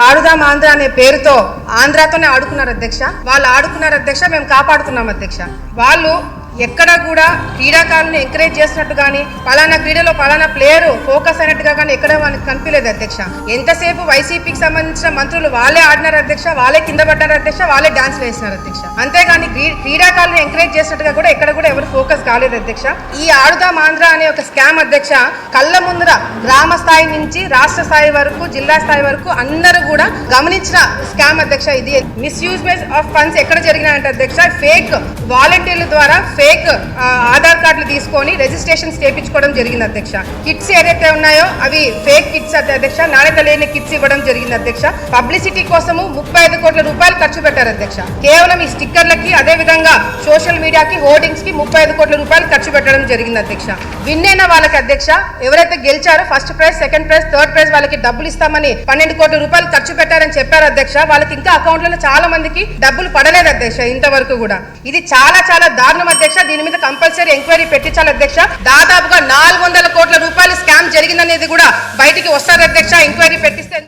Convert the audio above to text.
ఆడుదాం ఆంధ్ర అనే పేరుతో ఆంధ్రాతోనే ఆడుకున్నారు అధ్యక్ష. వాళ్ళు ఆడుకున్నారు అధ్యక్ష, మేము కాపాడుకున్నాం అధ్యక్ష. వాళ్ళు ఎక్కడ కూడా క్రీడాకారులను ఎంకరేజ్ చేసినట్టు కానీ పలానా క్రీడలో పలానా ప్లేయర్ ఫోకస్ అయినట్టుగా కానీ ఎక్కడ మనకు కనిపించలేదు అధ్యక్ష. ఎంతసేపు వైసీపీకి సంబంధించిన మంత్రులు వాళ్ళే ఆడినారు అధ్యక్ష, వాళ్ళే కింద పడ్డారు అధ్యక్ష, వాళ్ళే డాన్స్ వేసినారు అధ్యక్ష. అంతేగాని క్రీడాకారులను ఎంకరేజ్ చేసినట్టుగా కూడా ఎక్కడ కూడా ఎవరు ఫోకస్ కాలేదు అధ్యక్ష. ఈ ఆడుదాం ఆంధ్ర అనే ఒక స్కామ్ అధ్యక్ష కళ్ళ ముందర గ్రామ స్థాయి నుంచి రాష్ట్ర స్థాయి వరకు జిల్లా స్థాయి వరకు అందరూ కూడా గమనించిన స్కామ్ అధ్యక్ష. ఇది మిస్యూజ్మెంట్ ఆఫ్ ఫండ్స్ ఎక్కడ జరిగినాయంటే అధ్యక్ష ఫేక్ వాలంటీర్ల ద్వారా ఫేక్ ఆధార్ కార్డులు తీసుకొని రిజిస్ట్రేషన్స్ చేయించుకోవడం జరిగింది అధ్యక్ష. కిట్స్ ఏదైతే ఉన్నాయో అవి ఫేక్ కిట్స్ అధ్యక్ష, నాణ్యత లేని కిట్స్ ఇవ్వడం జరిగింది అధ్యక్ష. పబ్లిసిటీ కోసము 35 కోట్ల రూపాయలు ఖర్చు పెట్టారు అధ్యక్ష. కేవలం ఈ స్టిక్కర్లకి అదే విధంగా సోషల్ మీడియాకి హోర్డింగ్స్ కి 35 కోట్ల రూపాయలు ఖర్చు పెట్టడం జరిగింది అధ్యక్ష. విన్ అయిన వాళ్ళకి అధ్యక్ష ఎవరైతే గెలిచారో first prize, second prize, third prize వాళ్ళకి డబ్బులు ఇస్తామని 12 కోట్ల రూపాయలు ఖర్చు పెట్టారని చెప్పారు అధ్యక్ష. వాళ్ళకి ఇంకా అకౌంట్లలో చాలా మందికి డబ్బులు పడలేదు అధ్యక్ష ఇంతవరకు కూడా. ఇది చాలా చాలా దారుణం అధ్యక్ష. దీని మీద కంపల్సరీ ఎంక్వైరీ పెట్టించాలి అధ్యక్ష. దాదాపుగా 400 కోట్ల రూపాయలు స్కామ్ జరిగిందనేది కూడా బయటికి వస్తారు అధ్యక్ష ఎంక్వైరీ పెట్టిస్తే.